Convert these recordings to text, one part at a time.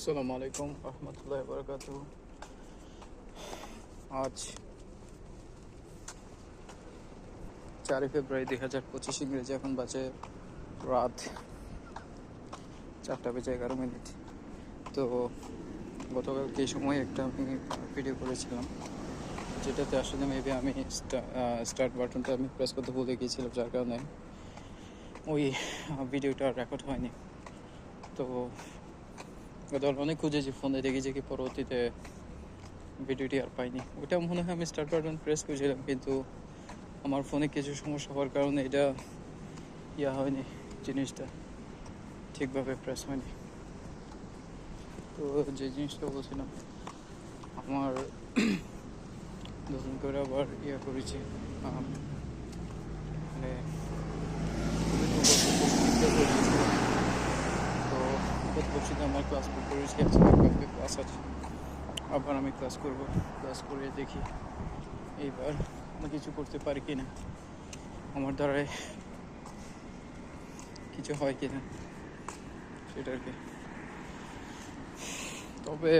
আসসালামু আলাইকুম রহমতুল্লাহ বরকাতু। আজ 4 ফেব্রুয়ারি 2025 ইংরেজি। এখন বাজে রাত 4:11। তো গতকালকে এই সময় একটা আমি ভিডিও করেছিলাম, যেটাতে আসলে মেবি আমি স্টার্ট বাটনটা আমি প্রেস করতে ভুলে গিয়েছিলাম, যার কারণে ওই ভিডিওটা রেকর্ড হয়নি। তো গতকাল অনেক খুঁজেছি, ফোনে দেখেছি কি পরবর্তীতে ভিডিওটি আর পাইনি। ওটা মনে হয় আমি স্টার্ট বাটন প্রেস করেছিলাম, কিন্তু আমার ফোনে কিছু সমস্যা হওয়ার কারণে এটা হয়নি, জিনিসটা ঠিকভাবে প্রেস হয়নি। তো যে জিনিসটা বলছিলাম, আমার নতুন করে আবার করেছি, মানে তো গত বছর আমার ক্লাস করেছি, আজকে ক্লাস আছে, আবার আমি ক্লাস করব। ক্লাস করে দেখি এইবার আমি কিছু করতে পারি কিনা, আমার দ্বারায় কিছু হয় কিনা সেটা আর কি। তবে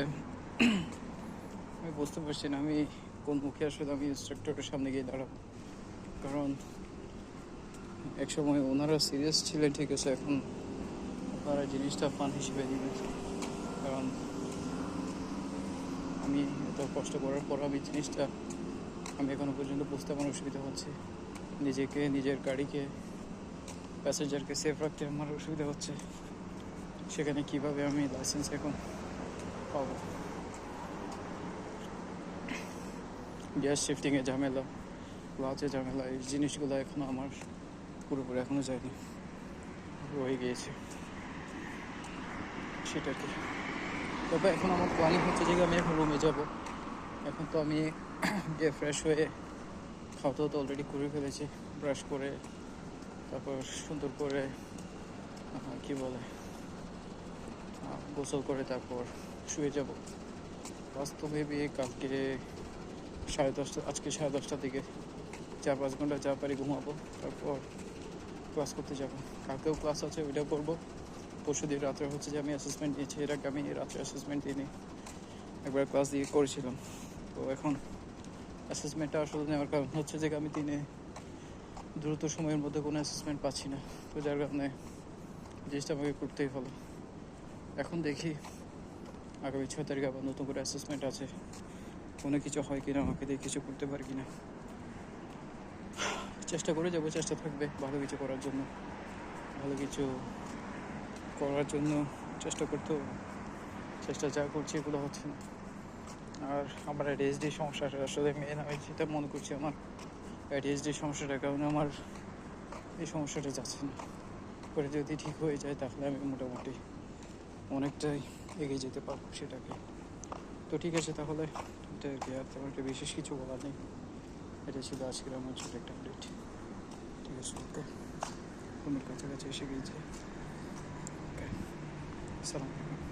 আমি বুঝতে পারছি না আমি কোন মুখে আসলে আমি ইনস্ট্রাক্টরের সামনে গিয়ে দাঁড়াবো, কারণ এক সময় ওনারা সিরিয়াস ছিলেন, ঠিক আছে, এখন ওনারা জিনিসটা ফান হিসেবে নেবেন। কারণ আমি এত কষ্ট করার পর আমি জিনিসটা আমি এখনো পর্যন্ত বুঝতে আমার অসুবিধা হচ্ছে, নিজেকে, নিজের গাড়িকে, প্যাসেঞ্জারকে সেফ রাখতে আমার অসুবিধা হচ্ছে। সেখানে কিভাবে আমি লাইসেন্স এখন পাবো? গ্যাস শিফটিংয়ে ঝামেলা, ক্লাচে ঝামেলা, এই জিনিসগুলো এখনও আমার পুরোপুরি এখনও যায়নি, রয়ে গিয়েছে সেটা কি। তবে এখন আমার প্ল্যানিং হচ্ছে যে আমি এখন রুমে যাব। এখন তো আমি গিয়ে ফ্রেশ হয়ে খাওয়া দাওয়া তো অলরেডি করে ফেলেছি, ব্রাশ করে তারপর সুন্দর করে কি বলে গোসল করে তারপর শুয়ে যাব। বাস্তবে কালকে 10:30, আজকে 10:30টার দিকে 4-5 ঘন্টা যা পারি ঘুমাবো, তারপর ক্লাস করতে যাব। কালকেও ক্লাস আছে, ওইটা করবো। পরশুদিন রাত্রে হচ্ছে যে আমি অ্যাসেসমেন্ট নিয়েছি, এর আগে আমি রাত্রে অ্যাসেসমেন্ট দিইনি, একবার ক্লাস দিয়ে করেছিলাম। তো এখন অ্যাসেসমেন্টটা আসলে নেওয়ার কারণ হচ্ছে যে আমি দিনে দ্রুত সময়ের মধ্যে কোনো অ্যাসেসমেন্ট পাচ্ছি না, তো যার কারণে জিনিসটা আমাকে করতেই হলো। এখন দেখি আগামী 6 তারিখে আবার নতুন করে অ্যাসেসমেন্ট আছে, কোনো কিছু হয় কিনা, আমাকে দিয়ে কিছু করতে পারি কিনা। চেষ্টা করে যাবো, চেষ্টা থাকবে ভালো কিছু করার জন্য, ভালো কিছু করার জন্য চেষ্টা করতে হবে। চেষ্টা যা করছি এগুলো হচ্ছে না। আর আমার ADHD সমস্যাটা আসলে মেন, আমি যেটা মনে করছি আমার ADHD সমস্যাটার কারণে আমার এই সমস্যাটা যাচ্ছে না। করে যদি ঠিক হয়ে যায় তাহলে আমি মোটামুটি অনেকটাই এগিয়ে যেতে পারবো সেটাকে। তো ঠিক আছে, তাহলে এটা আর কি, আর তেমন একটা বিশেষ কিছু বলার নেই। এটা ছিল আজকের আমার ছোটো একটা আপডেট। ঠিক আছে, ওকে, রুমের কাছাকাছি এসে গিয়েছে। ওকে, আসসালামু আলাইকুম।